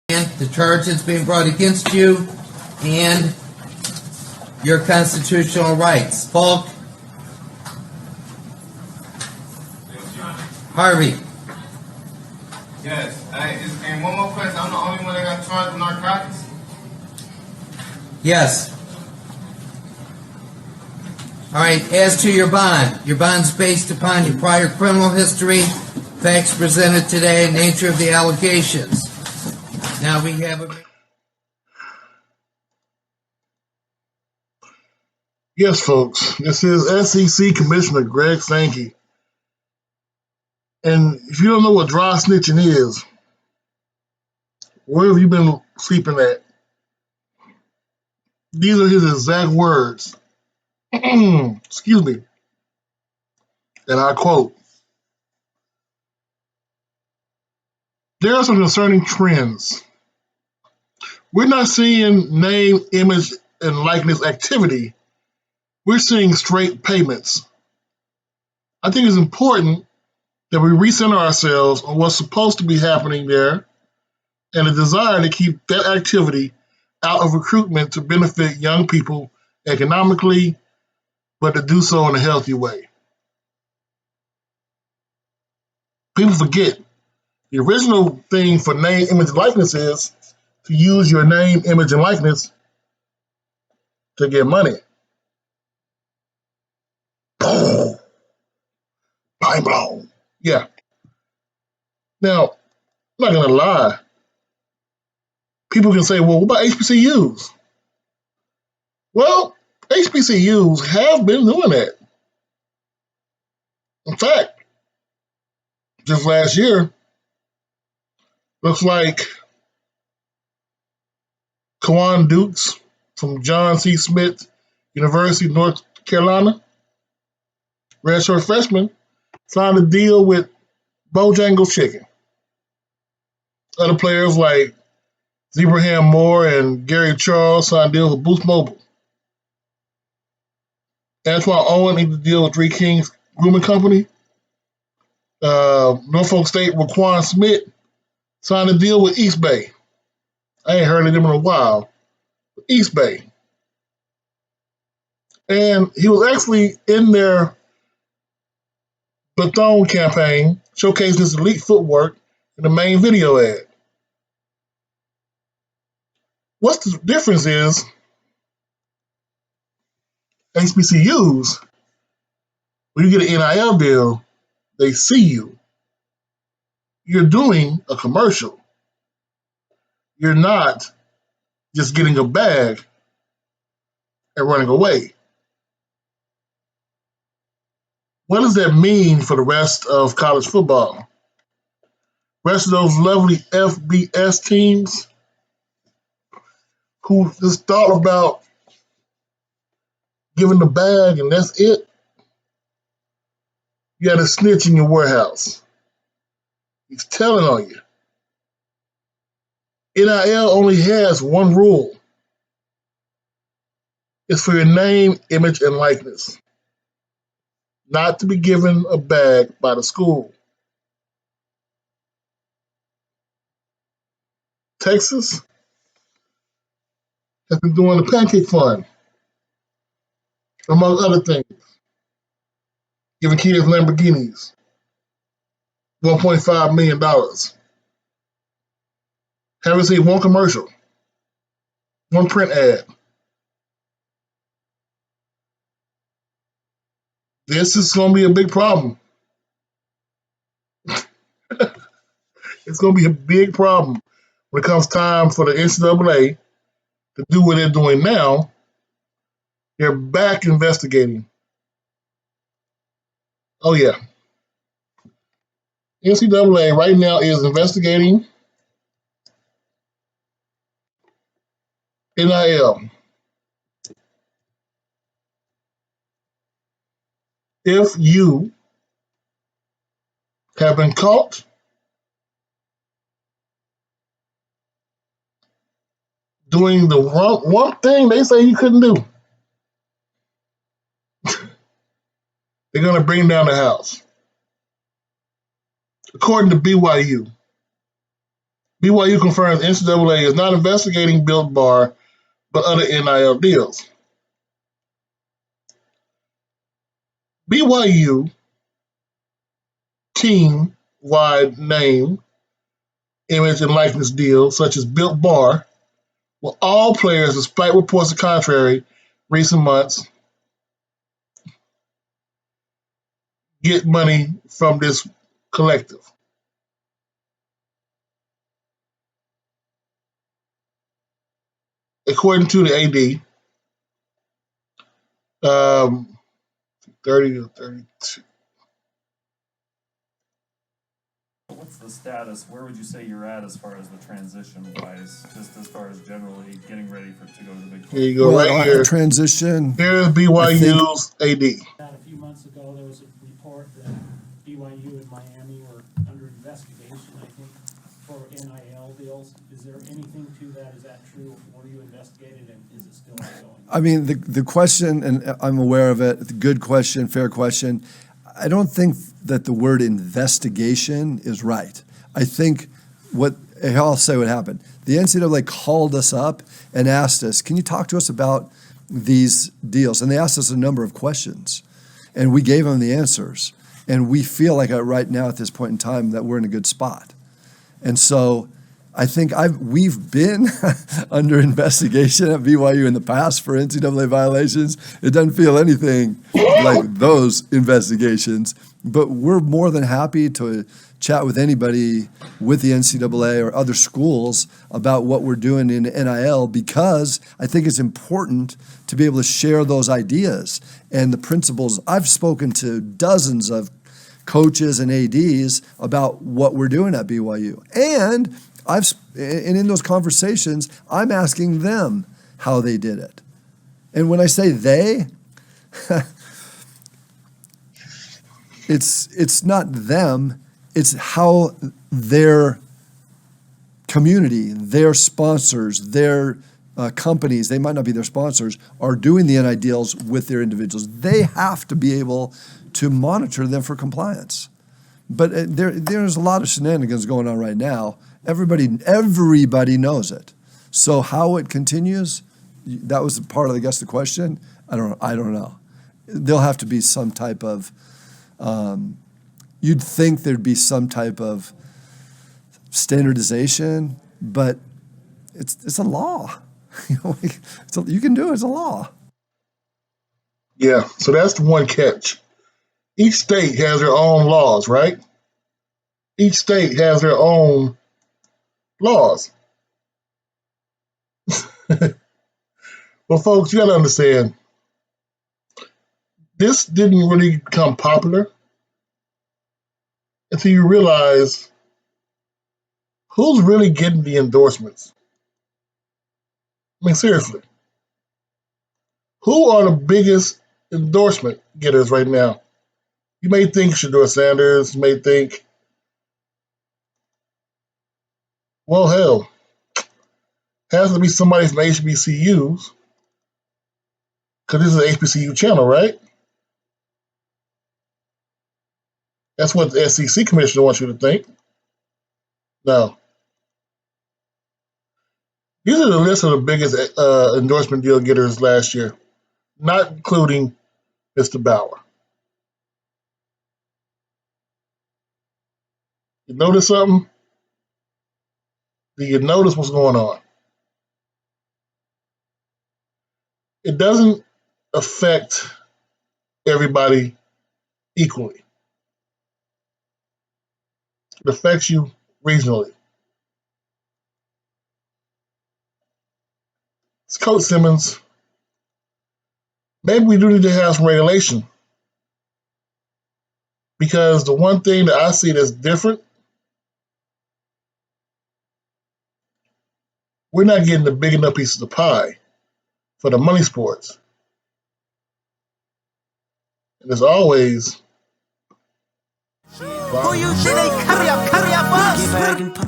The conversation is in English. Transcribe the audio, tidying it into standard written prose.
the charge that's being brought against you and your constitutional rights. Falk. Harvey. Yes. And one more question. I'm the only one that got charged with narcotics? Yes. All right, as to your bond's based upon your prior criminal history, facts presented today, nature of the allegations. Now we have a... Yes, folks, this is SEC Commissioner Greg Sankey. And if you don't know what dry snitching is, where have you been sleeping at? These are his exact words. Excuse me. And I quote, "There are some concerning trends. We're not seeing name, image, and likeness activity. We're seeing straight payments. I think it's important that we recenter ourselves on what's supposed to be happening there and a desire to keep that activity out of recruitment to benefit young people economically, but to do so in a healthy way." People forget the original thing for name, image, and likeness is to use your name, image, and likeness to get money. Boom. Mind blown. Yeah. Now, I'm not going to lie. People can say, well, what about HBCUs? Well, HBCUs have been doing that. In fact, just last year, looks like Kawan Dukes from John C. Smith University, North Carolina, redshirt freshman, signed a deal with Bojangles Chicken. Other players like Zebraham Moore and Gary Charles signed deals with Boost Mobile. Antoine Owen inked a deal with Three Kings Grooming Company. Norfolk State Raquan Smith signed a deal with East Bay. I ain't heard of them in a while. East Bay. And he was actually in their Baton campaign, showcasing his elite footwork in the main video ad. What's the difference is HBCUs, when you get an NIL deal, they see you. You're doing a commercial. You're not just getting a bag and running away. What does that mean for the rest of college football? Rest of those lovely FBS teams who just thought about giving the bag and that's it? You got a snitch in your warehouse. He's telling on you. NIL only has one rule. It's for your name, image, and likeness. Not to be given a bag by the school. Texas has been doing the Pancake Fund, among other things, giving kids Lamborghinis, $1.5 million. Haven't seen one commercial, one print ad. This is going to be a big problem. It's going to be a big problem when it comes time for the NCAA to do what they're doing now. They're back investigating. Oh, yeah. NCAA right now is investigating NIL. If you have been caught doing the one thing they say you couldn't do, they're going to bring down the house. According to BYU, BYU confirms NCAA is not investigating Built Bar but other NIL deals. BYU team-wide name, image, and likeness deals such as Built Bar will all players, despite reports to the contrary, recent months, get money from this collective. According to the AD, 30 to 32. What's the status? Where would you say you're at as far as the transition wise, just as far as generally getting ready to go to the Big 12? Here you go, right here. Transition. Here's BYU's AD. About a few months ago, there was a report that BYU and Miami were under investigation, I think, for NIL deals. Is there anything to that? Is that true? Were you investigated, and is it still ongoing? I mean, the question, and I'm aware of it, good question, fair question. I don't think that the word investigation is right. I think I'll say what happened. The NCAA called us up and asked us, can you talk to us about these deals? And they asked us a number of questions, and we gave them the answers. And we feel like right now at this point in time that we're in a good spot. And so I think we've been under investigation at BYU in the past for NCAA violations. It doesn't feel anything like those investigations, but we're more than happy to chat with anybody with the NCAA or other schools about what we're doing in NIL, because I think it's important to be able to share those ideas and the principles. I've spoken to dozens of coaches and ADs about what we're doing at BYU. And in those conversations, I'm asking them how they did it. And when I say they, it's not them, it's how their community, their sponsors, their companies, they might not be their sponsors, are doing the NIL deals with their individuals. They have to be able to monitor them for compliance. But there's a lot of shenanigans going on right now. Everybody knows it. So how it continues, that was part of, I guess, the question. I don't know. There'll have to be some type of, you'd think there'd be some type of standardization, but it's a law. You can do it, it's a law. Yeah, so that's the one catch. Each state has their own laws, right? Each state has their own laws. Well, folks, you got to understand, this didn't really become popular until you realize who's really getting the endorsements. I mean, seriously. Who are the biggest endorsement getters right now? You may think Shedeur Sanders, you may think, well, hell, has to be somebody from HBCUs, because this is an HBCU channel, right? That's what the SEC commissioner wants you to think. No. These are the list of the biggest endorsement deal getters last year, not including Mr. Bauer. You notice something? Do you notice what's going on? It doesn't affect everybody equally. It affects you regionally. It's Coach Simmons. Maybe we do need to have some regulation, because the one thing that I see that's different, we're not getting the big enough piece of the pie for the money sports. And as always, Who you say they carry up us?